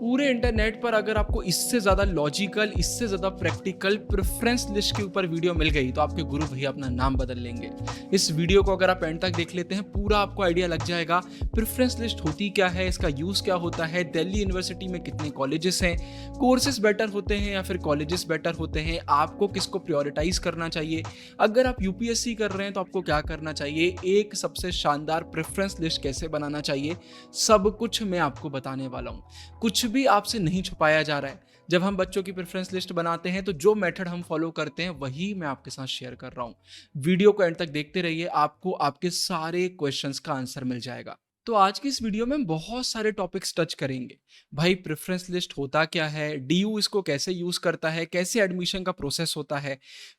पूरे इंटरनेट पर अगर आपको इससे ज़्यादा लॉजिकल, इससे ज़्यादा प्रैक्टिकल प्रेफ़रेंस लिस्ट के ऊपर वीडियो मिल गई, तो आपके गुरु भैया अपना नाम बदल लेंगे। इस वीडियो को अगर आप एंड तक देख लेते हैं, पूरा आपको आइडिया लग जाएगा, प्रेफ़रेंस लिस्ट होती क्या है, इसका यूज़ क्या होता है, दिल्ली यूनिवर्सिटी में कितने कॉलेजेस हैं, कोर्सेज़ बेटर होते हैं या फिर कॉलेजेस बेटर होते हैं, आपको किसको प्रायोरिटाइज़ करना चाहिए, अगर आप यूपीएससी कर रहे हैं, तो आपको क्या करना चाहिए, एक सबसे शानदार प्रेफ़रेंस लिस्ट कैसे बनाना चाहिए, सब कुछ मैं आपको बताने वाला हूँ। कुछ भी आपसे नहीं छुपाया जा रहा है। जब हम बच्चों की प्रेफ़रेंस लिस्ट बनाते हैं तो जो मेथड हम फ़ॉलो करते हैं वही मैं आपके साथ शेयर कर रहा हूँ। वीडियो को एंड तक देखते रहिए, आपको आपके सारे क्वेश्चंस का आंसर मिल जाएगा। तो आज की इस वीडियो में हम बहुत सारे टॉपिक्स टच करेंगे। भाई प्रेफ़रेंस लिस्ट होता क्या है? डीयू इसको कैसे यूज़ करता है? कैसे एडमिशन का प्रोसेस होता है?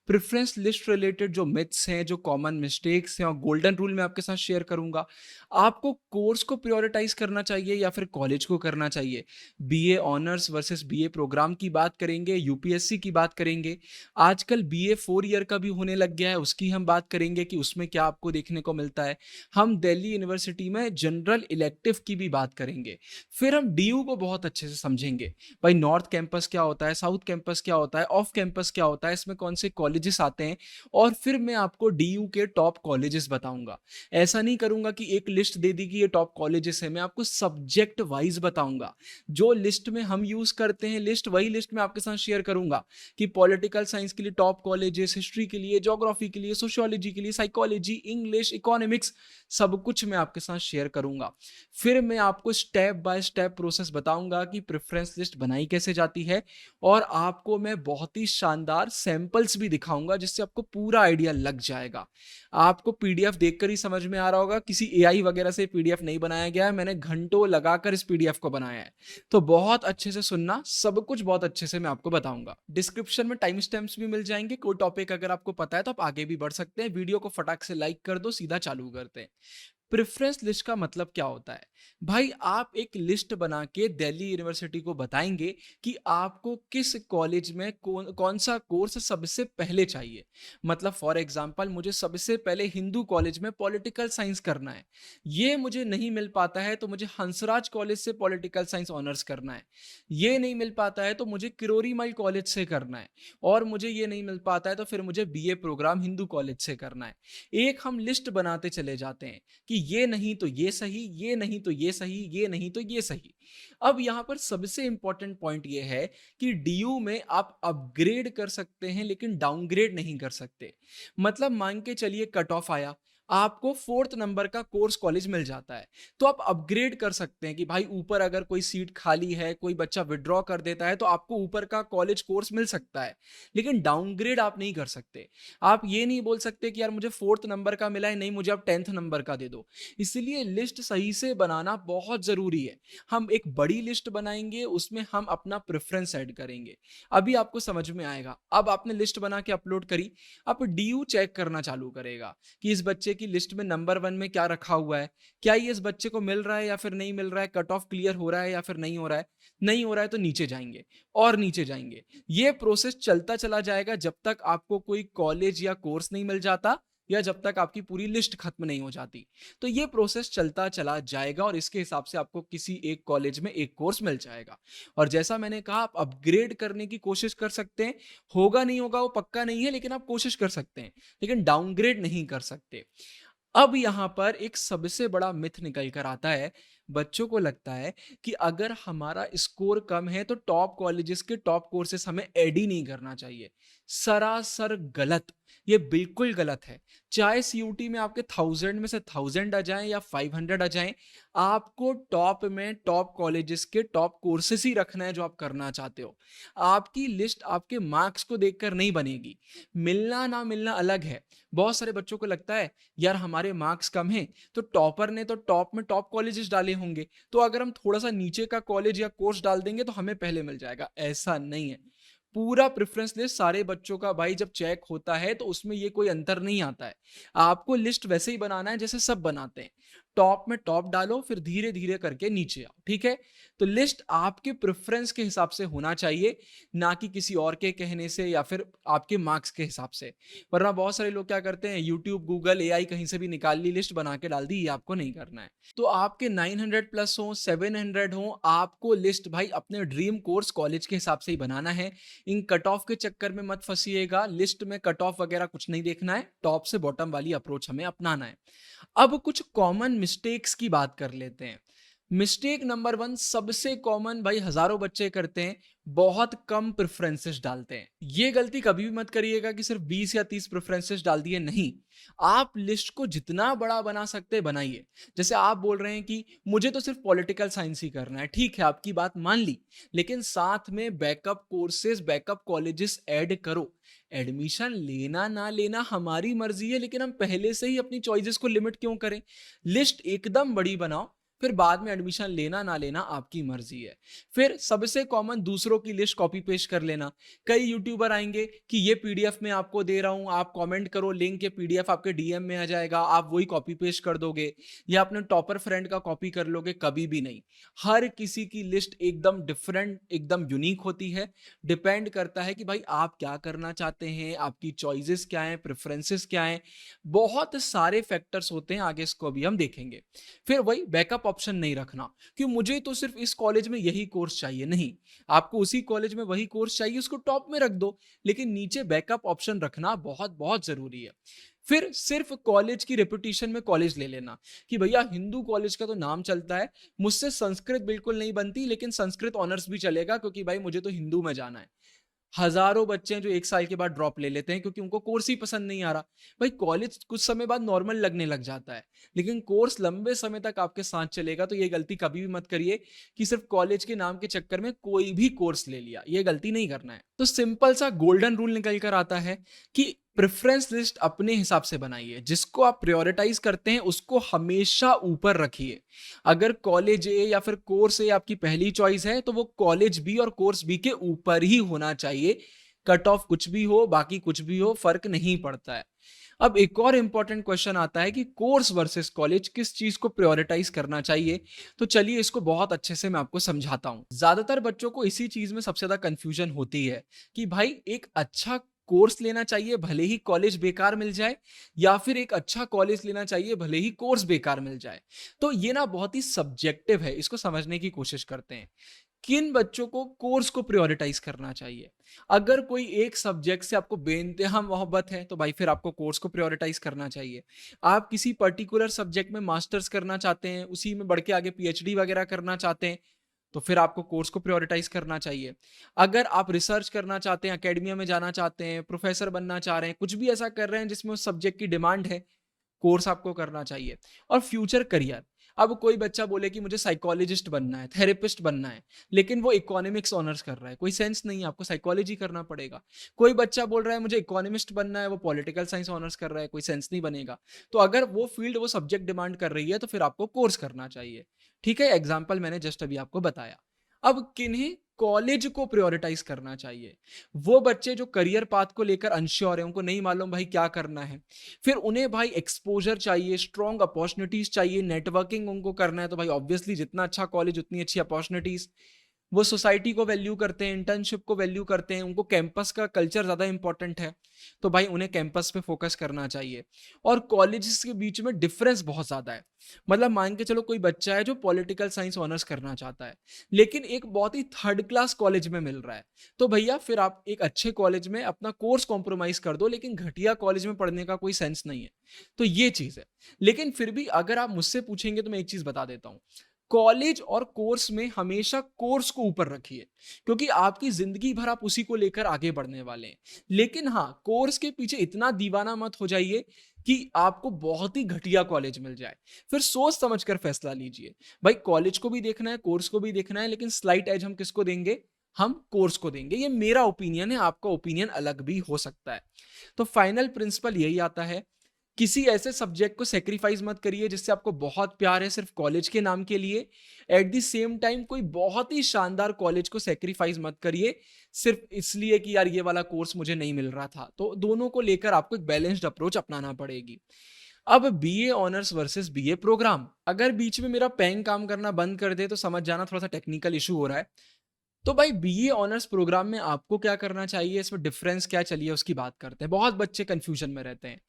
प्रेफ़रेंस लिस्ट रिलेटेड जो मिथ्स हैं, जो कॉमन मिस्टेक्स हैं और गोल्डन रूल मैं आपके साथ शेयर करूँगा। आपको कोर्स को प्रायोरिटाइज़ करना चाहिए या फिर कॉलेज को करना चाहिए? BA honours versus BA programme की बात करेंगे, यूपीएससी की बात करेंगे। आजकल बीए 4 ईयर का भी होने लग गया है, उसकी हम बात करेंगे कि उसमें क्या आपको देखने को मिलता है। हम दिल्ली यूनिवर्सिटी में जनरल इलेक्टिव की भी बात करेंगे। फिर हम डीयू को बहुत अच्छे से समझेंगे। भाई नॉर्थ कैंपस क्या होता है, साउथ कैंपस क्या होता है, ऑफ कैंपस क्या होता है, इसमें कौन से कॉलेजेस आते हैं और फिर मैं आपको डीयू के टॉप कॉलेजेस बताऊँगा। ऐसा नहीं करूँगा कि एक लिस्ट दे दी कि ये टॉप कॉलेजेस हैं, मैं आपको सब्जेक्ट वाइज़ बताऊँगा। जो लिस्ट में हम यूज़ करते हैं लिस्ट, वही लिस्ट मैं आपके साथ शेयर करूँगा कि पॉलिटिकल साइंस के लिए टॉप कॉलेजेस, हिस्ट्री के लिए, ज्योग्राफी के लिए, सोशियोलॉजी के लिए, साइकोलॉजी, इंग्लिश, इकोनॉमिक्स, सब कुछ मैं आपके साथ शेयर करूँगा। फिर मैं आपको स्टेप बाय स्टेप प्रोसेस बताऊँगा कि प्रेफ़रेंस लिस्ट बनाई कैसे जाती है और आपको मैं बहुत ही शानदार सैंपल्स भी दिखाऊँगा जिससे आपको पूरा आइडिया लग जाएगा। आपको पीडीएफ देखकर ही समझ में आ रहा होगा, किसी एआई वगैरह से पीडीएफ नहीं बनाया गया है, मैंने घंटों लगाकर इस पीडीएफ को बनाया है। तो बहुत अच्छे से सुनना, सब कुछ बहुत अच्छे से मैं आपको बताऊँगा। डिस्क्रिप्शन में टाइम स्टैम्प्स भी मिल जाएँगे, कोई टॉपिक अगर आपको पता है तो आप आगे भी बढ़ सकते हैं। वीडियो को फटाक से लाइक कर दो, सीधा चालू करते हैं। प्रेफरेंस लिस्ट का मतलब क्या होता है? भाई आप एक लिस्ट बना के दिल्ली यूनिवर्सिटी को बताएँगे कि आपको किस कॉलेज में कौन-सा कोर्स सबसे पहले चाहिए। मतलब फॉर एग्ज़ाम्पल मुझे सबसे पहले हिंदू कॉलेज में पॉलिटिकल साइंस करना है। ये मुझे नहीं मिल पाता है तो मुझे हंसराज कॉलेज से पॉलिटिकल साइंस ऑनर्स करना है। ये नहीं मिल पाता है तो मुझे किरोरीमल कॉलेज से करना है और मुझे ये नहीं मिल पाता है तो फिर मुझे बीए प्रोग्राम हिंदू कॉलेज से करना है। एक हम लिस्ट बनाते चले जाते हैं कि ये नहीं तो ये सही, ये नहीं तो ये सही, ये नहीं तो ये सही। अब यहाँ पर सबसे इंपॉर्टेंट पॉइंट ये है कि डीयू में आप अपग्रेड कर सकते हैं लेकिन डाउनग्रेड नहीं कर सकते। मतलब मान के चलिए कट ऑफ आया, आपको 4th नंबर का कोर्स कॉलेज मिल जाता है, तो आप अपग्रेड कर सकते हैं कि भाई ऊपर अगर कोई सीट खाली है, कोई बच्चा विथड्रॉ कर देता है तो आपको ऊपर का कॉलेज कोर्स मिल सकता है, लेकिन डाउनग्रेड आप नहीं कर सकते। आप ये नहीं बोल सकते कि यार मुझे 4th नंबर का मिला है, नहीं मुझे आप 10th नंबर का दे दो। इसलिए लिस्ट सही से बनाना बहुत ज़रूरी है। हम एक बड़ी लिस्ट बनाएँगे, उसमें हम अपना प्रेफ़रेंस ऐड करेंगे। अभी आपको समझ में आएगा। अब आपने लिस्ट बना के अपलोड करी, अब डीयू चेक करना चालू करेगा कि इस बच्चे की लिस्ट में नंबर 1 में क्या रखा हुआ है? क्या ये इस बच्चे को मिल रहा है या फिर नहीं मिल रहा है? कट ऑफ क्लियर हो रहा है या फिर नहीं हो रहा है? नहीं हो रहा है तो नीचे जाएँगे और नीचे जाएँगे। ये प्रोसेस चलता चला जाएगा जब तक आपको कोई कॉलेज या कोर्स नहीं मिल जाता या जब तक आपकी पूरी लिस्ट खत्म नहीं हो जाती। तो ये प्रोसेस चलता चला जाएगा और इसके हिसाब से आपको किसी एक कॉलेज में एक कोर्स मिल जाएगा। और जैसा मैंने कहा आप अपग्रेड करने की कोशिश कर सकते हैं। होगा नहीं होगा वो पक्का नहीं है लेकिन आप कोशिश कर सकते हैं। लेकिन डाउनग्रेड नहीं कर सकते। अब यहाँ पर एक सबसे बड़ा मिथ निकल कर आता है। बच्चों को लगता है कि अगर हमारा स्कोर कम है तो टॉप कॉलेजेस के टॉप कोर्सेस हमें ऐड ही नहीं करना चाहिए। सरासर गलत। ये बिल्कुल गलत है। चाहे सीयूटी में आपके 1000 में से 1000 आ जाएं या 500 आ जाएं, आपको टॉप में टॉप कॉलेजेस के टॉप कोर्सेस ही रखना है जो आप करना चाहते हो। आपकी लिस्ट आपके मार्क्स को देखकर नहीं बनेगी। मिलना ना मिलना अलग है। बहुत सारे बच्चों को लगता है यार हमारे मार्क्स कम हैं तो टॉपर ने तो टॉप में टॉप कॉलेजेस डाले होंगे, तो अगर हम थोड़ा सा नीचे का कॉलेज या कोर्स डाल देंगे तो हमें पहले मिल जाएगा। ऐसा नहीं है। पूरा प्रेफरेंस लिस्ट सारे बच्चों का भाई जब चेक होता है तो उसमें ये कोई अंतर नहीं आता है। आपको लिस्ट वैसे ही बनाना है जैसे सब बनाते हैं। टॉप में टॉप डालो, फिर धीरे धीरे करके नीचे आओ, ठीक है। तो लिस्ट आपके प्रेफरेंस के हिसाब से होना चाहिए, ना कि किसी और के कहने से या फिर आपके मार्क्स के हिसाब से। वरना बहुत सारे लोग क्या करते हैं, यूट्यूब, गूगल, एआई कहीं से भी निकाल ली, लिस्ट बना के डाल दी, ये आपको नहीं करना है। तो आपके 900 प्लस हो, 700 हो, आपको लिस्ट भाई अपने ड्रीम कोर्स कॉलेज के हिसाब से ही बनाना है। इन कट ऑफ के चक्कर में मत फंसिएगा, लिस्ट में कट ऑफ वगैरह कुछ नहीं देखना है, टॉप से बॉटम वाली अप्रोच हमें अपनाना है। अब कुछ कॉमन मिस्टेक्स की बात कर लेते हैं। मिस्टेक नंबर 1 सबसे कॉमन भाई हजारों बच्चे करते हैं, बहुत कम प्रेफरेंसेस डालते हैं। ये गलती कभी भी मत करिएगा कि सिर्फ 20 या 30 प्रेफरेंसेस डाल दिए, नहीं। आप लिस्ट को जितना बड़ा बना सकते हैं बनाइए। जैसे आप बोल रहे हैं कि मुझे तो सिर्फ पॉलिटिकल साइंस ही करना है, ठीक है, आपकी बात मान ली, लेकिन साथ में backup courses, backup colleges add करो। एडमिशन लेना ना लेना हमारी मर्जी है, लेकिन हम पहले से ही अपनी चॉइसेस को लिमिट क्यों करें। लिस्ट एकदम बड़ी बनाओ, फिर बाद में एडमिशन लेना ना लेना आपकी मर्जी है। फिर सबसे कॉमन दूसरों की लिस्ट कॉपी पेस्ट कर लेना। कई यूट्यूबर आएंगे कि ये पीडीएफ में आपको दे रहा हूं, आप कमेंट करो, लिंक, ये पीडीएफ आपके डीएम में आ जाएगा, आप वही कॉपी पेस्ट कर दोगे या अपने टॉपर फ्रेंड का कॉपी कर लोगे, कभी भी नहीं। हर किसी की लिस्ट एकदम डिफरेंट, एकदम यूनिक होती है। डिपेंड करता है कि भाई आप क्या करना चाहते हैं, आपकी चॉइसेस क्या हैं, प्रेफरेंसेस क्या हैं, बहुत सारे फैक्टर्स होते हैं, आगे इसको अभी हम देखेंगे। फिर वही बैकअप ऑप्शन नहीं रखना कि मुझे तो सिर्फ इस कॉलेज में यही कोर्स चाहिए, नहीं। आपको उसी कॉलेज में वही कोर्स चाहिए, उसको टॉप में रख दो, लेकिन नीचे बैकअप ऑप्शन रखना बहुत बहुत जरूरी है। फिर सिर्फ कॉलेज की रेपुटेशन में कॉलेज ले लेना कि भैया हिंदू कॉलेज का तो नाम चलता है, मुझसे संस्कृत बिल्कुल नहीं बनती, लेकिन संस्कृत ऑनर्स भी चलेगा क्योंकि भाई मुझे तो हिंदू में जाना है। हजारों बच्चे हैं जो 1 साल के बाद ड्रॉप ले लेते हैं क्योंकि उनको कोर्स ही पसंद नहीं आ रहा। भाई कॉलेज कुछ समय बाद नॉर्मल लगने लग जाता है, लेकिन कोर्स लंबे समय तक आपके साथ चलेगा। तो ये गलती कभी भी मत करिए कि सिर्फ कॉलेज के नाम के चक्कर में कोई भी कोर्स ले लिया, ये गलती नहीं करना है। तो सिंपल सा गोल्डन रूल निकल कर आता है कि प्रेफरेंस लिस्ट अपने हिसाब से बनाइए, जिसको आप प्रायोरिटाइज करते हैं उसको हमेशा ऊपर रखिए। अगर कॉलेज ए या फिर कोर्स ए आपकी पहली चॉइस है, तो वो कॉलेज बी और कोर्स बी के ऊपर ही होना चाहिए। कट ऑफ कुछ भी हो, बाकी कुछ भी हो, फर्क नहीं पड़ता है। अब एक और इंपॉर्टेंट क्वेश्चन आता है कि कोर्स वर्सेस कॉलेज, किस चीज को प्रायोरिटाइज करना चाहिए। तो चलिए इसको बहुत अच्छे से मैं आपको समझाता हूं। ज्यादातर बच्चों को इसी चीज में सबसे ज्यादा कंफ्यूजन होती है कि भाई एक अच्छा कोर्स लेना चाहिए भले ही कॉलेज बेकार मिल जाए, या फिर एक अच्छा कॉलेज लेना चाहिए भले ही कोर्स बेकार मिल जाए। तो ये ना बहुत ही सब्जेक्टिव है, इसको समझने की कोशिश करते हैं। किन बच्चों को कोर्स को प्रायोरिटाइज करना चाहिए। अगर कोई एक सब्जेक्ट से आपको बेइंतहा मोहब्बत है तो भाई फिर आपको कोर्स को प्रायोरिटाइज करना चाहिए। आप किसी पर्टिकुलर सब्जेक्ट में मास्टर्स करना चाहते हैं, उसी में बढ़ के आगे पीएचडी वगैरह करना चाहते हैं, तो फिर आपको कोर्स को प्रायोरिटाइज करना चाहिए। अगर आप रिसर्च करना चाहते हैं, एकेडमिया में जाना चाहते हैं, प्रोफेसर बनना चाह रहे हैं, कुछ भी ऐसा कर रहे हैं जिसमें उस सब्जेक्ट की डिमांड है, कोर्स आपको करना चाहिए। और फ्यूचर करियर, अब कोई बच्चा बोले कि मुझे साइकोलॉजिस्ट बनना है, थेरेपिस्ट बनना है, लेकिन वो इकोनॉमिक्स ऑनर्स कर रहा है, कोई सेंस नहीं है, आपको साइकोलॉजी करना पड़ेगा। कोई बच्चा बोल रहा है मुझे इकोनॉमिस्ट बनना है, वो पॉलिटिकल साइंस ऑनर्स कर रहा है, कोई सेंस नहीं बनेगा। तो अगर वो फील्ड, वो सब्जेक्ट डिमांड कर रही है, तो फिर आपको कोर्स करना चाहिए। ठीक है, एग्जाम्पल मैंने जस्ट अभी आपको बताया। अब किन्हीं कॉलेज को प्रायोरिटाइज करना चाहिए, वो बच्चे जो करियर पाथ को लेकर अनश्योर है, उनको नहीं मालूम भाई क्या करना है। फिर उन्हें भाई एक्सपोजर चाहिए, स्ट्रॉन्ग अपॉर्चुनिटीज चाहिए, नेटवर्किंग उनको करना है, तो भाई ऑब्वियसली जितना अच्छा कॉलेज उतनी अच्छी अपॉर्चुनिटीज। वो सोसाइटी को वैल्यू करते हैं, इंटर्नशिप को वैल्यू करते हैं, उनको कैंपस का कल्चर ज्यादा इंपॉर्टेंट है, तो भाई उन्हें कैंपस पे फोकस करना चाहिए। और कॉलेजेस के बीच में डिफरेंस बहुत ज्यादा है। मतलब मान के चलो कोई बच्चा है जो पॉलिटिकल साइंस ऑनर्स करना चाहता है, लेकिन एक बहुत ही थर्ड क्लास कॉलेज में मिल रहा है, तो भैया फिर आप एक अच्छे कॉलेज में अपना कोर्स कॉम्प्रोमाइज कर दो, लेकिन घटिया कॉलेज में पढ़ने का कोई सेंस नहीं है। तो ये चीज है। लेकिन फिर भी अगर आप मुझसे पूछेंगे तो मैं एक चीज बता देता हूं, कॉलेज और कोर्स में हमेशा कोर्स को ऊपर रखिए, क्योंकि आपकी जिंदगी भर आप उसी को लेकर आगे बढ़ने वाले हैं। लेकिन हाँ, कोर्स के पीछे इतना दीवाना मत हो जाइए कि आपको बहुत ही घटिया कॉलेज मिल जाए। फिर सोच समझकर फैसला लीजिए। भाई कॉलेज को भी देखना है, कोर्स को भी देखना है, लेकिन स्लाइट एज हम किसको देंगे, हम कोर्स को देंगे। ये मेरा ओपिनियन है, आपका ओपिनियन अलग भी हो सकता है। तो फाइनल प्रिंसिपल यही आता है, किसी ऐसे सब्जेक्ट को सेक्रीफाइस मत करिए जिससे आपको बहुत प्यार है सिर्फ कॉलेज के नाम के लिए। एट द सेम टाइम कोई बहुत ही शानदार कॉलेज को सेक्रीफाइस मत करिए सिर्फ इसलिए कि यार ये वाला कोर्स मुझे नहीं मिल रहा था। तो दोनों को लेकर आपको एक बैलेंस्ड अप्रोच अपनाना पड़ेगी। अब BA honours versus BA programme, अगर बीच में मेरा पेन काम करना बंद कर दे तो समझ जाना थोड़ा सा टेक्निकल इशू हो रहा है। तो भाई बीए ऑनर्स प्रोग्राम में आपको क्या करना चाहिए, इसमें डिफरेंस क्या, चलिए उसकी बात करते हैं। बहुत बच्चे कंफ्यूजन में रहते हैं।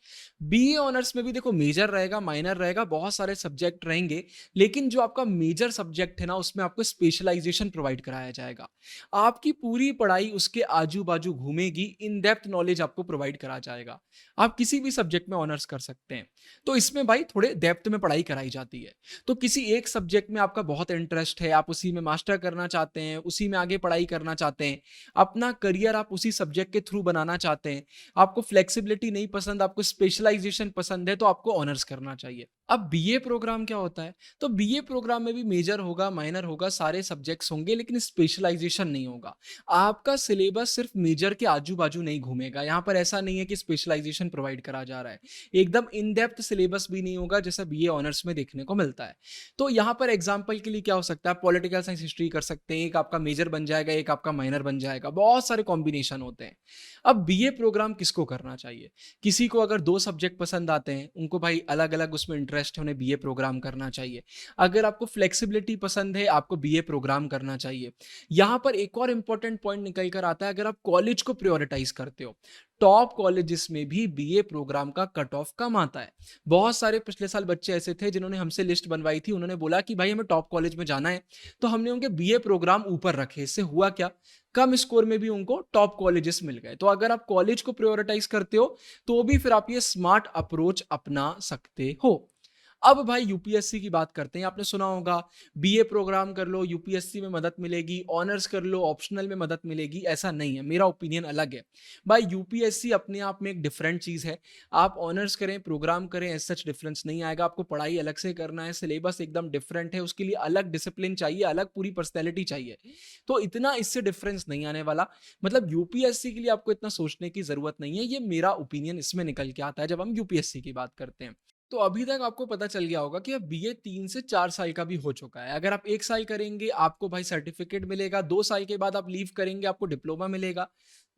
बीए ऑनर्स में भी देखो मेजर रहेगा, माइनर रहेगा, बहुत सारे सब्जेक्ट रहेंगे, लेकिन जो आपका मेजर सब्जेक्ट है ना उसमें आपको स्पेशलाइजेशन प्रोवाइड कराया जाएगा। आपकी पूरी पढ़ाई उसके आजू बाजू घूमेगी, इन डेप्थ नॉलेज आपको प्रोवाइड करा जाएगा। आप किसी भी सब्जेक्ट में ऑनर्स कर सकते हैं। तो इसमें भाई थोड़े डेप्थ में पढ़ाई कराई जाती है। तो किसी एक सब्जेक्ट में आपका बहुत इंटरेस्ट है, आप उसी में मास्टर करना चाहते हैं, उसी में आगे पढ़ाई करना चाहते हैं, अपना करियर आप उसी सब्जेक्ट के थ्रू बनाना चाहते हैं, आपको फ्लेक्सिबिलिटी नहीं पसंद, आपको स्पेशलाइजेशन पसंद है, तो आपको ऑनर्स करना चाहिए। अब बीए प्रोग्राम क्या होता है? तो बीए प्रोग्राम में भी मेजर होगा, माइनर होगा, सारे सब्जेक्ट्स होंगे, लेकिन स्पेशलाइजेशन नहीं होगा। आपका सिलेबस सिर्फ मेजर के आजू बाजू नहीं घूमेगा। यहां पर ऐसा नहीं है कि स्पेशलाइजेशन प्रोवाइड करा जा रहा है। एकदम इन डेप्थ सिलेबस भी नहीं होगा जैसा बीए ऑनर्स में देखने को मिलता है। तो यहाँ पर एग्जाम्पल के लिए क्या हो सकता है, पॉलिटिकल साइंस हिस्ट्री कर सकते हैं, एक आपका मेजर बन जाएगा, एक आपका माइनर बन जाएगा, बहुत सारे कॉम्बिनेशन होते हैं। अब बीए प्रोग्राम किसको करना चाहिए? किसी को अगर दो सब्जेक्ट पसंद आते हैं, उनको भाई अलग अलग उसमें इंटरेस्ट है, उन्हें बीए प्रोग्राम करना चाहिए। अगर आपको फ्लेक्सिबिलिटी पसंद है, आपको बीए प्रोग्राम करना चाहिए। यहाँ पर एक और इंपॉर्टेंट पॉइंट निकल कर आता है, अगर आप कॉलेज को प्रायोरिटाइज करते हो, टॉप कॉलेजेस में भी बीए प्रोग्राम का कट ऑफ कम आता है। बहुत सारे पिछले साल बच्चे ऐसे थे जिन्होंने हमसे लिस्ट बनवाई थी, उन्होंने बोला कि भाई हमें टॉप कॉलेज में जाना है, तो हमने उनके बीए प्रोग्राम ऊपर रखे। इससे हुआ क्या, कम स्कोर में भी उनको टॉप कॉलेजेस मिल गए। तो अगर आप कॉलेज को प्रायोरिटाइज करते हो तो भी फिर आप ये स्मार्ट अप्रोच अपना सकते हो। अब भाई यूपीएससी की बात करते हैं। आपने सुना होगा बीए प्रोग्राम कर लो यूपीएससी में मदद मिलेगी, ऑनर्स कर लो ऑप्शनल में मदद मिलेगी। ऐसा नहीं है, मेरा ओपिनियन अलग है। भाई यूपीएससी अपने आप में एक डिफरेंट चीज है। आप ऑनर्स करें प्रोग्राम करें, ऐसा सच डिफरेंस नहीं आएगा। आपको पढ़ाई अलग से करना है, सिलेबस एकदम डिफरेंट है, उसके लिए अलग डिसिप्लिन चाहिए, अलग पूरी पर्सनैलिटी चाहिए। तो इतना इससे डिफरेंस नहीं आने वाला। मतलब यूपीएससी के लिए आपको इतना सोचने की जरूरत नहीं है। ये मेरा ओपिनियन इसमें निकल के आता है जब हम यूपीएससी की बात करते हैं। तो अभी तक आपको पता चल गया होगा कि अब बीए 3 से 4 साल का भी हो चुका है। अगर आप 1 साल करेंगे आपको भाई सर्टिफिकेट मिलेगा, 2 साल के बाद आप लीव करेंगे आपको डिप्लोमा मिलेगा,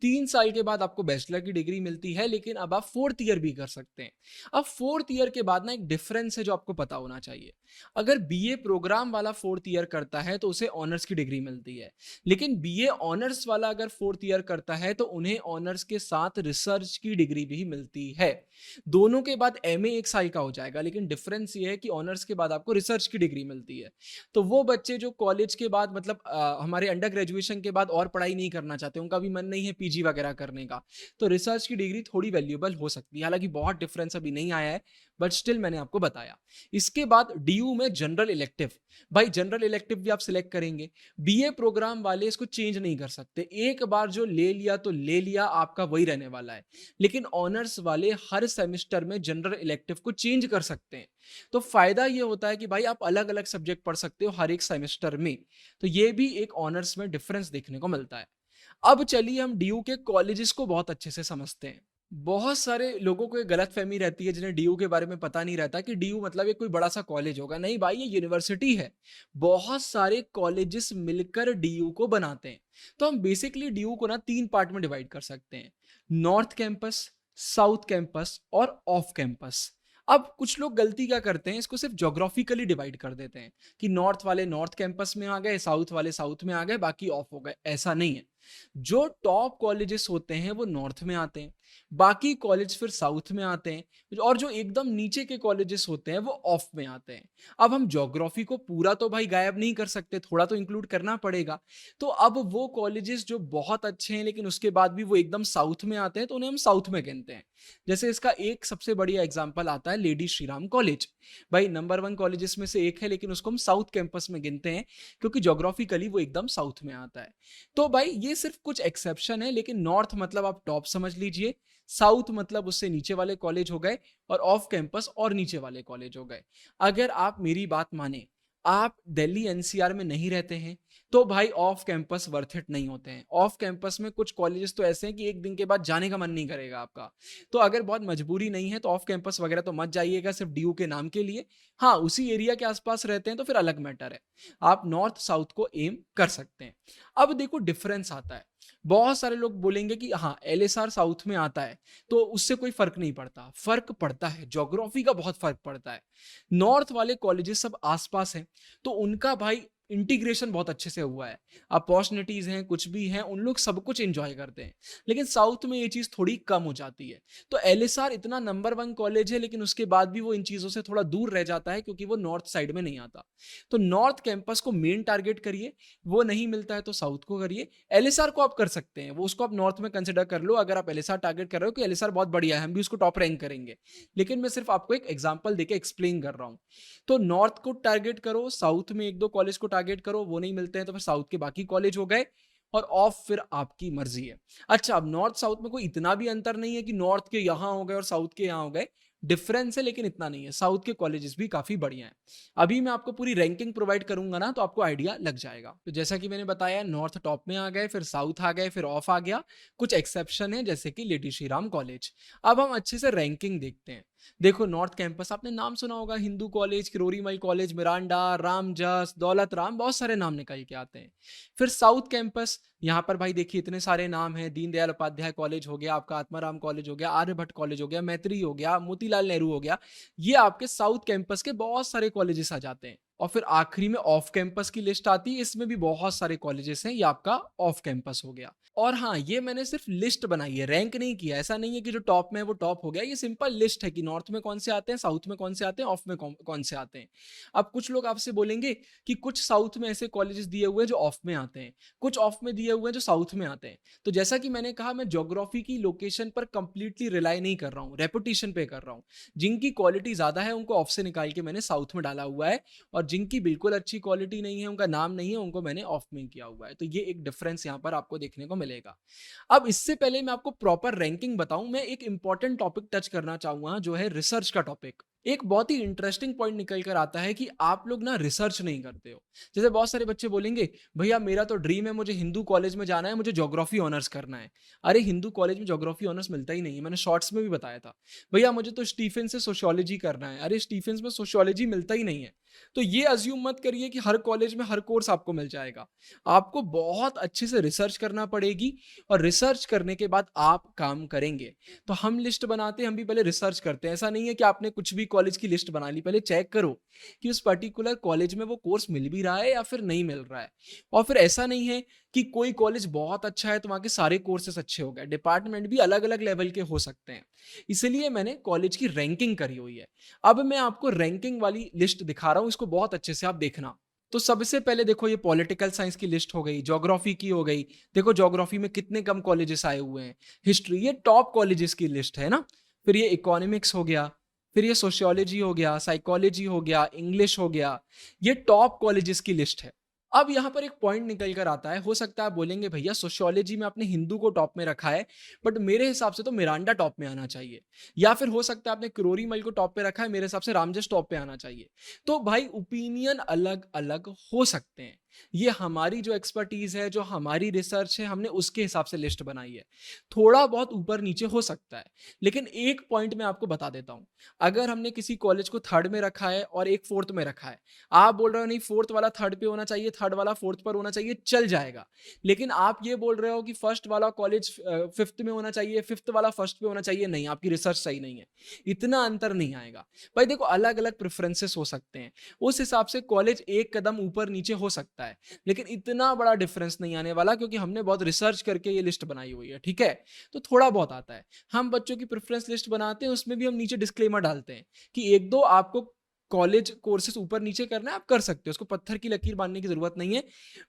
3 साल के बाद आपको बैचलर की डिग्री मिलती है। लेकिन अब आप 4th ईयर भी कर सकते हैं। अब 4th ईयर के बाद ना एक डिफरेंस है जो आपको पता होना चाहिए। अगर बीए प्रोग्राम वाला 4th ईयर करता है तो उसे ऑनर्स की डिग्री मिलती है, लेकिन बीए ऑनर्स वाला अगर 4th ईयर करता है तो उन्हें ऑनर्स के साथ रिसर्च की डिग्री भी मिलती है। दोनों के बाद एमए 1 साल का हो जाएगा, लेकिन डिफरेंस ये है कि ऑनर्स के बाद आपको रिसर्च की डिग्री मिलती है। तो वो बच्चे जो कॉलेज के बाद मतलब हमारे अंडर ग्रेजुएशन के बाद और पढ़ाई नहीं करना चाहते, उनका भी मन नहीं है पीजी वगैरह करने का, तो रिसर्च की डिग्री थोड़ी वैल्यूएबल हो सकती है। हालांकि बहुत डिफरेंस अभी नहीं आया है, बट स्टिल मैंने आपको बताया। इसके बाद डीयू में जनरल इलेक्टिव, भाई जनरल इलेक्टिव भी आप सिलेक्ट करेंगे। बीए प्रोग्राम वाले इसको चेंज नहीं कर सकते, एक बार जो ले लिया तो ले लिया, आपका वही रहने वाला है। लेकिन ऑनर्स वाले हर सेमेस्टर में जनरल इलेक्टिव को चेंज कर सकते हैं। तो फायदा ये होता है कि भाई आप अलग अलग सब्जेक्ट पढ़ सकते हो हर एक सेमेस्टर में। तो ये भी एक ऑनर्स में डिफरेंस देखने को मिलता है। अब चलिए हम डीयू के कॉलेजेस को बहुत अच्छे से समझते हैं। बहुत सारे लोगों को एक गलत फहमी रहती है जिन्हें डीयू के बारे में पता नहीं रहता कि डीयू मतलब ये कोई बड़ा सा कॉलेज होगा। नहीं भाई, ये यूनिवर्सिटी है। बहुत सारे कॉलेजेस मिलकर डीयू को बनाते हैं। तो हम बेसिकली डीयू को ना 3 पार्ट में डिवाइड कर सकते हैं, नॉर्थ कैंपस, साउथ कैंपस और ऑफ कैंपस। अब कुछ लोग गलती क्या करते हैं, इसको सिर्फ ज्योग्राफिकली डिवाइड कर देते हैं कि नॉर्थ वाले नॉर्थ कैंपस में आ गए, साउथ वाले साउथ में आ गए, बाकी ऑफ हो गए। ऐसा नहीं है। जो टॉप कॉलेजेस होते हैं वो नॉर्थ में आते हैं, बाकी कॉलेज फिर साउथ में आते हैं, और जो एकदम नीचे के कॉलेजेस होते हैं वो ऑफ में आते हैं। अब हम ज्योग्राफी को पूरा तो भाई गायब नहीं कर सकते, थोड़ा तो इंक्लूड करना पड़ेगा। तो अब वो कॉलेजेस जो बहुत अच्छे हैं लेकिन उसके बाद भी वो एकदम साउथ में आते हैं, तो उन्हें हम साउथ में गिनते हैं। जैसे इसका एक सबसे बढ़िया एग्जाम्पल आता है लेडी श्रीराम कॉलेज। भाई नंबर 1 कॉलेजेस में से एक है, लेकिन उसको हम साउथ कैंपस में गिनते हैं क्योंकि ज्योग्राफिकली वो एकदम साउथ में आता है। तो भाई ये सिर्फ कुछ एक्सेप्शन है, लेकिन नॉर्थ मतलब आप टॉप समझ लीजिए, साउथ मतलब उससे नीचे वाले कॉलेज हो गए, और ऑफ कैंपस और नीचे वाले कॉलेज हो गए। अगर आप मेरी बात माने, आप दिल्ली एनसीआर में नहीं रहते हैं, तो भाई ऑफ कैंपस वर्थ इट नहीं होते हैं। ऑफ कैंपस में कुछ कॉलेजेस तो ऐसे हैं कि एक दिन के बाद जाने का मन नहीं करेगा आपका। तो अगर बहुत मजबूरी नहीं है तो ऑफ कैंपस वगैरह तो मत जाइएगा सिर्फ डीयू के नाम के लिए। हाँ, उसी एरिया के आसपास रहते हैं तो फिर अलग मैटर है, आप नॉर्थ साउथ को एम कर सकते हैं। अब देखो डिफरेंस आता है। बहुत सारे लोग बोलेंगे कि हाँ एलएसआर साउथ में आता है तो उससे कोई फर्क नहीं पड़ता। फर्क पड़ता है, ज्योग्राफी का बहुत फर्क पड़ता है। नॉर्थ वाले कॉलेजेस सब आसपास हैं तो उनका भाई इंटीग्रेशन बहुत अच्छे से हुआ है। अपॉर्चुनिटीज हैं, कुछ भी हैं, उन लोग सब कुछ एंजॉय करते हैं। लेकिन साउथ में ये चीज थोड़ी कम हो जाती है। तो एलएसआर इतना नंबर 1 कॉलेज है लेकिन उसके बाद भी वो इन चीजों से थोड़ा दूर रह जाता है क्योंकि वो नॉर्थ साइड में नहीं आता। तो नॉर्थ कैंपस को मेन टारगेट करिए, वो नहीं मिलता है तो साउथ को करिए। एलएसआर को आप कर सकते हैं, वो उसको आप नॉर्थ में कंसिडर कर लो। अगर आप एलएसआर टारगेट कर रहे हो कि एलएसआर बहुत बढ़िया है, हम भी उसको टॉप रैंक करेंगे। लेकिन मैं सिर्फ आपको एक एग्जांपल देके एक्सप्लेन कर रहा हूं। तो नॉर्थ को टारगेट करो, साउथ में एक दो कॉलेज को टारगेट करो, वो नहीं मिलते हैं तो फिर साउथ के बाकी कॉलेज हो गए। और ऑफ फिर आपकी मर्जी है। अच्छा, अब नॉर्थ साउथ में कोई इतना भी अंतर नहीं है कि नॉर्थ के यहां हो गए और साउथ के यहां हो गए। डिफरेंस है लेकिन इतना नहीं है। साउथ के कॉलेजेस भी काफी बढ़िया हैं। अभी मैं आपको पूरी रैंकिंग प्रोवाइड करूंगा ना तो आपको आइडिया लग जाएगा। तो जैसा कि मैंने बताया, नॉर्थ टॉप में आ गए, फिर साउथ आ गए, फिर ऑफ आ गया। कुछ एक्सेप्शन है जैसे कि लेडी श्री राम कॉलेज। अब हम अच्छे से रैंकिंग देखते हैं। देखो, नॉर्थ कैंपस आपने नाम सुना होगा, Hindu college, Kirori Mal college, Miranda, Ramjas, Daulat Ram, बहुत सारे नाम निकल के आते हैं। फिर साउथ कैंपस, यहाँ पर भाई देखिए इतने सारे नाम हैं। दीनदयाल उपाध्याय कॉलेज हो गया आपका, आत्माराम कॉलेज हो गया, आर्यभट्ट कॉलेज हो गया, मैत्री हो गया, मोतीलाल नेहरू हो गया। ये आपके साउथ कैंपस के बहुत सारे कॉलेजेस आ जाते हैं। और फिर आखिरी में ऑफ कैंपस की लिस्ट आती है, इसमें भी बहुत सारे कॉलेजेस हैं। ये आपका ऑफ कैंपस हो गया। और हाँ, ये मैंने सिर्फ लिस्ट बनाई है, रैंक नहीं किया। ऐसा नहीं है कि जो टॉप में है वो टॉप हो गया। ये सिंपल लिस्ट है कि नॉर्थ में कौन से आते हैं, साउथ में कौन से आते हैं, ऑफ में कौन से आते हैं। अब कुछ लोग आपसे बोलेंगे कि कुछ साउथ में ऐसे कॉलेजेस दिए हुए हैं जो ऑफ में आते हैं, कुछ ऑफ में दिए हुए हैं जो साउथ में आते हैं। तो जैसा कि मैंने कहा, मैं ज्योग्राफी की लोकेशन पर कंप्लीटली रिलाई नहीं कर रहा हूँ, रेपुटेशन पे कर रहा हूँ। जिनकी क्वालिटी ज्यादा है उनको ऑफ से निकाल के मैंने साउथ में डाला हुआ है, और जिनकी बिल्कुल अच्छी क्वालिटी नहीं है, उनका नाम नहीं है, उनको मैंने ऑफ में किया हुआ है। तो ये एक डिफरेंस यहाँ पर आपको देखने को मिलेगा। अब इससे पहले मैं आपको प्रॉपर रैंकिंग बताऊं, मैं एक इंपॉर्टेंट टॉपिक टच करना चाहूंगा जो है रिसर्च का टॉपिक। एक बहुत ही इंटरेस्टिंग पॉइंट निकल कर आता है कि आप लोग ना रिसर्च नहीं करते हो। जैसे बहुत सारे बच्चे बोलेंगे, भैया मेरा तो ड्रीम है, मुझे हिंदू कॉलेज में जाना है, मुझे ज्योग्राफी ऑनर्स करना है। अरे, हिंदू कॉलेज में ज्योग्राफी ऑनर्स मिलता ही नहीं है, मैंने शॉर्ट्स में भी बताया था। भैया मुझे तो स्टीफेंस से सोशियोलॉजी करना है। अरे, स्टीफेंस में सोशियोलॉजी मिलता ही नहीं है। तो ये अज्यूम मत करिए कि हर कॉलेज में हर कोर्स आपको मिल जाएगा। आपको बहुत अच्छे से रिसर्च करना पड़ेगी, और रिसर्च करने के बाद आप काम करेंगे। तो हम लिस्ट बनाते हैं, हम भी पहले रिसर्च करते हैं। ऐसा नहीं है कि आपने कुछ भी कॉलेज की लिस्ट बना ली, पहले चेक करो कि उस पर्टिकुलर कॉलेज में वो कोर्स मिल भी रहा है या फिर नहीं मिल रहा है। और फिर ऐसा नहीं है कि कोई कॉलेज बहुत अच्छा है तो वहां के सारे कोर्सेस अच्छे हो गए। डिपार्टमेंट भी अलग अलग लेवल के हो सकते हैं। इसलिए मैंने कॉलेज की रैंकिंग करी हुई है। अब मैं आपको रैंकिंग वाली लिस्ट दिखा रहा हूं, इसको बहुत अच्छे से आप देखना। तो सबसे पहले देखो, ये पॉलिटिकल साइंस की लिस्ट हो गई, ज्योग्राफी की हो गई। देखो ज्योग्राफी में कितने कम कॉलेजेस आए हुए हैं। हिस्ट्री, ये टॉप कॉलेजेस की लिस्ट है ना। फिर ये इकोनॉमिक्स हो गया, फिर ये सोशियोलॉजी हो गया, साइकोलॉजी हो गया, इंग्लिश हो गया। ये टॉप कॉलेजेस की लिस्ट है। अब यहां पर एक पॉइंट निकल कर आता है। हो सकता है आप बोलेंगे, भैया सोशियोलॉजी में आपने हिंदू को टॉप में रखा है, बट मेरे हिसाब से तो मिरांडा टॉप में आना चाहिए। या फिर हो सकता है आपने किरोरीमल को टॉप पे रखा है, मेरे हिसाब से रामजस टॉप पे आना चाहिए। तो भाई ओपिनियन अलग अलग हो सकते हैं। ये हमारी जो एक्सपर्टीज है, जो हमारी रिसर्च है, हमने उसके हिसाब से लिस्ट बनाई है। थोड़ा बहुत ऊपर नीचे हो सकता है। लेकिन एक पॉइंट मैं आपको बता देता हूं, अगर हमने किसी कॉलेज को थर्ड में रखा है और एक फोर्थ में रखा है, आप बोल रहे हो नहीं फोर्थ वाला थर्ड पे होना चाहिए, थर्ड वाला फोर्थ पर होना चाहिए, चल जाएगा। लेकिन आप ये बोल रहे हो कि फर्स्ट वाला कॉलेज फिफ्थ में होना चाहिए, फिफ्थ वाला फर्स्ट पे होना चाहिए, नहीं, आपकी रिसर्च सही नहीं है। इतना अंतर नहीं आएगा। भाई देखो, अलग अलग प्रेफरेंसेस हो सकते हैं, उस हिसाब से कॉलेज एक कदम ऊपर नीचे हो सकता है। लेकिन इतना बड़ा डिफरेंस नहीं आने वाला, क्योंकि हमने बहुत रिसर्च करके ये लिस्ट बनाई हुई है। ठीक है, तो थोड़ा बहुत आता है। हम बच्चों की प्रेफरेंस लिस्ट बनाते हैं, उसमें भी हम नीचे डिस्क्लेमर डालते हैं कि एक दो आपको कॉलेज कोर्सेज ऊपर नीचे करना है, आप कर सकते हो, उसको पत्थर की लकीर बांधने की जरूरत नहीं है।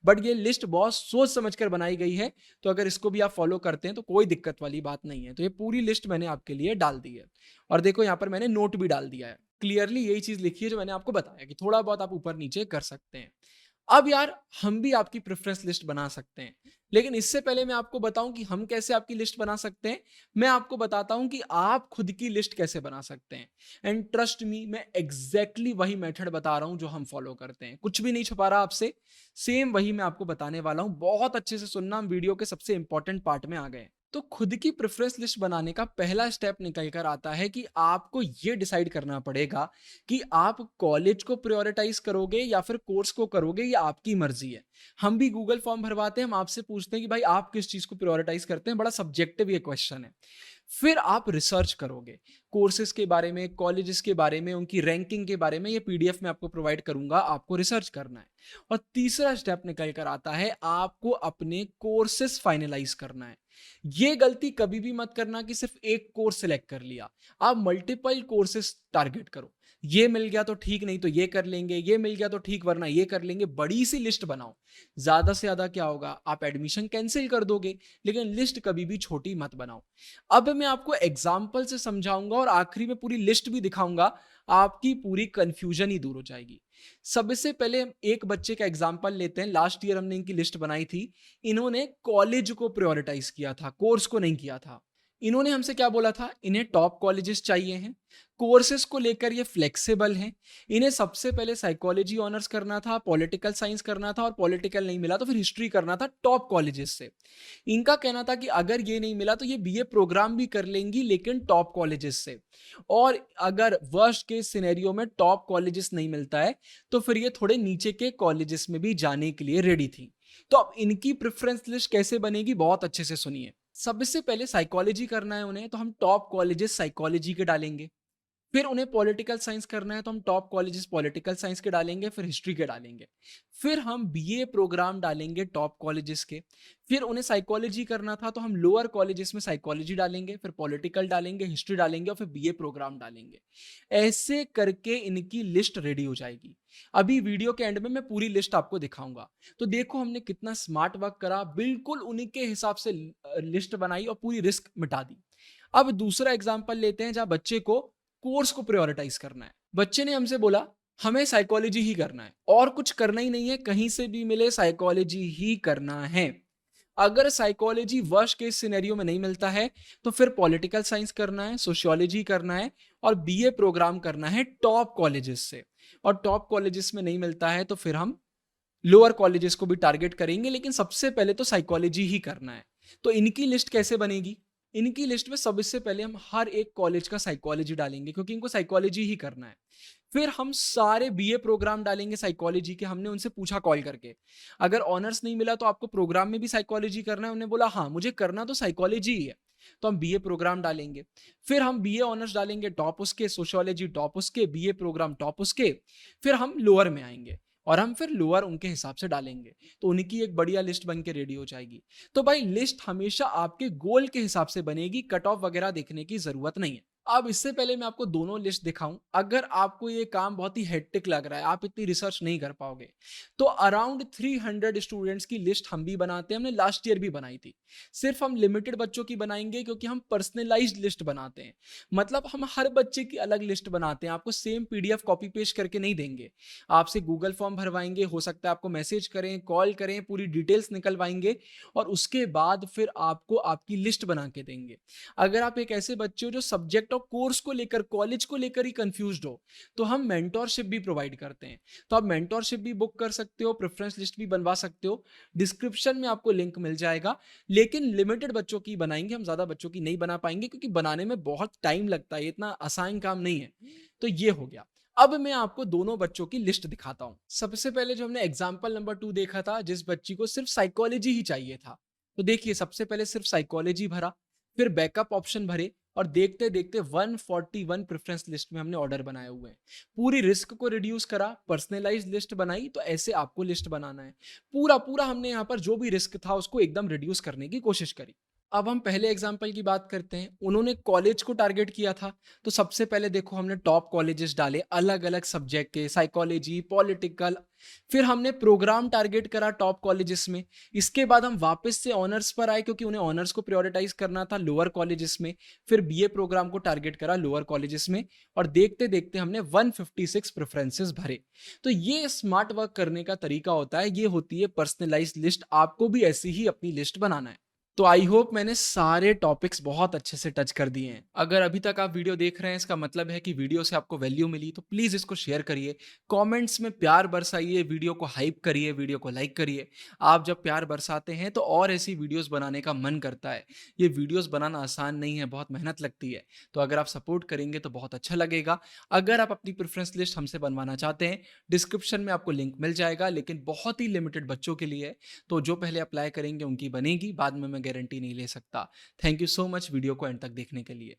बट ये लिस्ट बहुत सोच समझकर बनाई गई है, तो अगर इसको भी आप फॉलो करते हैं तो कोई दिक्कत वाली बात नहीं है। तो ये पूरी लिस्ट मैंने आपके लिए डाल दी है, और देखो यहाँ पर मैंने नोट भी डाल दिया है। क्लियरली यही चीज लिखी है जो मैंने आपको बताया कि थोड़ा बहुत आप ऊपर नीचे कर सकते हैं। अब यार, हम भी आपकी प्रेफरेंस लिस्ट बना सकते हैं, लेकिन इससे पहले मैं आपको बताऊं कि हम कैसे आपकी लिस्ट बना सकते हैं। मैं आपको बताता हूं कि आप खुद की लिस्ट कैसे बना सकते हैं। एंड ट्रस्ट मी, मैं एग्जैक्टली वही मेथड बता रहा हूं जो हम फॉलो करते हैं, कुछ भी नहीं छुपा रहा आपसे। सेम वही मैं आपको बताने वाला हूं, बहुत अच्छे से सुनना, हम वीडियो के सबसे इंपॉर्टेंट पार्ट में आ गए। तो खुद की प्रेफरेंस लिस्ट बनाने का पहला स्टेप निकल कर आता है कि आपको ये डिसाइड करना पड़ेगा कि आप कॉलेज को प्रायोरिटाइज करोगे या फिर कोर्स को करोगे, ये आपकी मर्जी है। हम भी गूगल फॉर्म भरवाते हैं, हम आपसे पूछते हैं कि भाई आप किस चीज को प्रायोरिटाइज करते हैं, बड़ा सब्जेक्टिव ये क्वेश्चन है। फिर आप रिसर्च करोगे कोर्सेज के बारे में, कॉलेजेस के बारे में, उनकी रैंकिंग के बारे में। ये पीडीएफ में आपको प्रोवाइड करूंगा, आपको रिसर्च करना है। और तीसरा स्टेप निकल कर आता है, आपको अपने कोर्सेज फाइनलाइज करना है। ये गलती कभी भी मत करना कि सिर्फ एक कोर्स सिलेक्ट कर लिया। आप मल्टीपल कोर्सेज टारगेट करो। ये मिल गया तो ठीक, नहीं तो ये कर लेंगे, ये मिल गया तो ठीक वरना ये कर लेंगे। बड़ी सी लिस्ट बनाओ। ज्यादा से ज्यादा क्या होगा, आप एडमिशन कैंसिल कर दोगे, लेकिन लिस्ट कभी भी छोटी मत बनाओ। अब मैं आपको एग्जाम्पल से समझाऊंगा और आखिरी में पूरी लिस्ट भी दिखाऊंगा, आपकी पूरी कंफ्यूजन ही दूर हो जाएगी। सबसे पहले हम एक बच्चे का एग्जाम्पल लेते हैं। लास्ट ईयर हमने इनकी लिस्ट बनाई थी। इन्होंने कॉलेज को प्रायोरिटाइज किया था, कोर्स को नहीं किया था। इन्होंने हमसे क्या बोला था, इन्हें टॉप कॉलेजेस चाहिए हैं, कोर्सेज को लेकर ये फ्लेक्सिबल हैं। इन्हें सबसे पहले साइकोलॉजी ऑनर्स करना था, पॉलिटिकल साइंस करना था, और पॉलिटिकल नहीं मिला तो फिर हिस्ट्री करना था टॉप कॉलेजेस से। इनका कहना था कि अगर ये नहीं मिला तो ये बीए प्रोग्राम भी कर लेंगी, लेकिन टॉप कॉलेजेस से। और अगर वर्स्ट केस सिनेरियो में टॉप कॉलेजेस नहीं मिलता है तो फिर ये थोड़े नीचे के कॉलेजेस में भी जाने के लिए रेडी थी। तो अब इनकी प्रेफरेंस लिस्ट कैसे बनेगी, बहुत अच्छे से सुनिए। सबसे पहले साइकोलॉजी करना है उन्हें, तो हम टॉप कॉलेजेस साइकोलॉजी के डालेंगे। फिर उन्हें पॉलिटिकल साइंस करना है तो हम टॉप कॉलेजेस पॉलिटिकल साइंस के डालेंगे, फिर हिस्ट्री के डालेंगे। फिर हम बीए प्रोग्राम डालेंगे टॉप कॉलेजेस के। फिर उन्हें साइकोलॉजी करना था तो हम लोअर कॉलेजेस में साइकोलॉजी डालेंगे, फिर पॉलिटिकल डालेंगे, हिस्ट्री डालेंगे और फिर बीए प्रोग्राम डालेंगे। ऐसे करके इनकी लिस्ट रेडी हो जाएगी। अभी वीडियो के एंड में मैं पूरी लिस्ट आपको दिखाऊंगा। तो देखो हमने कितना स्मार्ट वर्क करा, बिल्कुल उन्हीं के हिसाब से लिस्ट बनाई और पूरी रिस्क मिटा दी। अब दूसरा एग्जाम्पल लेते हैं जहां बच्चे को कोर्स को प्रायोरिटाइज करना है। बच्चे ने हमसे बोला हमें साइकोलॉजी ही करना है और कुछ करना ही नहीं है, कहीं से भी मिले साइकोलॉजी ही करना है। अगर साइकोलॉजी वर्स्ट केस सिनेरियो में नहीं मिलता है तो फिर पॉलिटिकल साइंस करना है, सोशियोलॉजी करना है और बीए प्रोग्राम करना है टॉप कॉलेजेस से। और टॉप कॉलेजेस में नहीं मिलता है तो फिर हम लोअर कॉलेजेस को भी टारगेट करेंगे, लेकिन सबसे पहले तो साइकोलॉजी ही करना है। तो इनकी लिस्ट कैसे बनेगी, इनकी लिस्ट में सबसे पहले हम हर एक कॉलेज का साइकोलॉजी डालेंगे क्योंकि इनको साइकोलॉजी ही करना है। फिर हम सारे बीए प्रोग्राम डालेंगे साइकोलॉजी के। हमने उनसे पूछा कॉल करके, अगर ऑनर्स नहीं मिला तो आपको प्रोग्राम में भी साइकोलॉजी करना है? उन्होंने बोला हाँ मुझे करना तो साइकोलॉजी ही है। तो हम बीए प्रोग्राम डालेंगे। फिर हम बीए ऑनर्स डालेंगे टॉप उसके, सोशियोलॉजी टॉप उसके, बीए प्रोग्राम टॉप उसके। फिर हम लोअर में आएंगे और हम फिर लोअर उनके हिसाब से डालेंगे। तो उनकी एक बढ़िया लिस्ट बन के रेडी हो जाएगी। तो भाई लिस्ट हमेशा आपके गोल के हिसाब से बनेगी, कट ऑफ वगैरह देखने की जरूरत नहीं है। अब इससे पहले मैं आपको दोनों लिस्ट दिखाऊं, अगर आपको ये काम बहुत ही हेक्टिक लग रहा है, आप इतनी रिसर्च नहीं कर पाओगे, तो अराउंड 300 स्टूडेंट्स की लिस्ट हम भी बनाते हैं। हमने लास्ट ईयर भी बनाई थी। सिर्फ हम लिमिटेड बच्चों की बनाएंगे क्योंकि हम पर्सनलाइज्ड लिस्ट बनाते हैं। मतलब हम हर बच्चे की अलग लिस्ट बनाते हैं, आपको सेम पीडीएफ कॉपी पेस्ट करके नहीं देंगे। आपसे गूगल फॉर्म भरवाएंगे, हो सकता है आपको मैसेज करें, कॉल करें, पूरी डिटेल्स निकलवाएंगे और उसके बाद फिर आपको आपकी लिस्ट बना के देंगे। अगर आप एक ऐसे बच्चे हो जो सब्जेक्ट और कोर्स को लेकर, कॉलेज को लेकर ही कंफ्यूज्ड हो, तो हम मेंटोरशिप भी प्रोवाइड करते हैं। तो आप मेंटोरशिप भी बुक कर सकते हो, प्रेफरेंस लिस्ट भी बनवा सकते हो। डिस्क्रिप्शन में आपको लिंक मिल जाएगा। लेकिन लिमिटेड बच्चों की बनाएंगे, हम ज्यादा बच्चों की नहीं बना पाएंगे क्योंकि बनाने में बहुत टाइम लगता है, इतना आसान काम नहीं है। तो ये हो गया। अब मैं आपको दोनों बच्चों की लिस्ट दिखाता हूं। सबसे पहले जो हमने एग्जाम्पल नंबर 2 देखा था, जिस बच्ची को सिर्फ साइकोलॉजी ही चाहिए था, तो देखिए सबसे पहले सिर्फ साइकोलॉजी भरा, फिर बैकअप ऑप्शन भरे और देखते देखते 141 प्रेफरेंस लिस्ट में हमने ऑर्डर बनाए हुए हैं। पूरी रिस्क को रिड्यूस करा, पर्सनलाइज लिस्ट बनाई। तो ऐसे आपको लिस्ट बनाना है। पूरा पूरा हमने यहाँ पर जो भी रिस्क था उसको एकदम रिड्यूस करने की कोशिश करी। अब हम पहले एग्जाम्पल की बात करते हैं। उन्होंने कॉलेज को टारगेट किया था, तो सबसे पहले देखो हमने टॉप कॉलेजेस डाले अलग अलग सब्जेक्ट के, साइकोलॉजी, पॉलिटिकल। फिर हमने प्रोग्राम टारगेट करा टॉप कॉलेजेस में। इसके बाद हम वापस से ऑनर्स पर आए क्योंकि उन्हें ऑनर्स को प्रायोरिटाइज करना था लोअर कॉलेजेस में। फिर बीए प्रोग्राम को टारगेट करा लोअर कॉलेजेस में और देखते देखते हमने 156 प्रेफरेंसेस भरे। तो ये स्मार्ट वर्क करने का तरीका होता है, ये होती है पर्सनलाइज्ड लिस्ट। आपको भी ऐसी ही अपनी लिस्ट बनाना है। तो आई होप मैंने सारे टॉपिक्स बहुत अच्छे से टच कर दिए हैं। अगर अभी तक आप वीडियो देख रहे हैं इसका मतलब है कि वीडियो से आपको वैल्यू मिली, तो प्लीज़ इसको शेयर करिए, कमेंट्स में प्यार बरसाइए, वीडियो को हाइप करिए, वीडियो को लाइक करिए। आप जब प्यार बरसाते हैं तो और ऐसी वीडियोज़ बनाने का मन करता है। ये वीडियोज़ बनाना आसान नहीं है, बहुत मेहनत लगती है। तो अगर आप सपोर्ट करेंगे तो बहुत अच्छा लगेगा। अगर आप अपनी प्रेफ़रेंस लिस्ट हमसे बनवाना चाहते हैं, डिस्क्रिप्शन में आपको लिंक मिल जाएगा, लेकिन बहुत ही लिमिटेड बच्चों के लिए है। तो जो पहले अप्लाई करेंगे उनकी बनेगी, बाद में मैं गारंटी नहीं ले सकता। Thank you so much video को एंड तक देखने के लिए।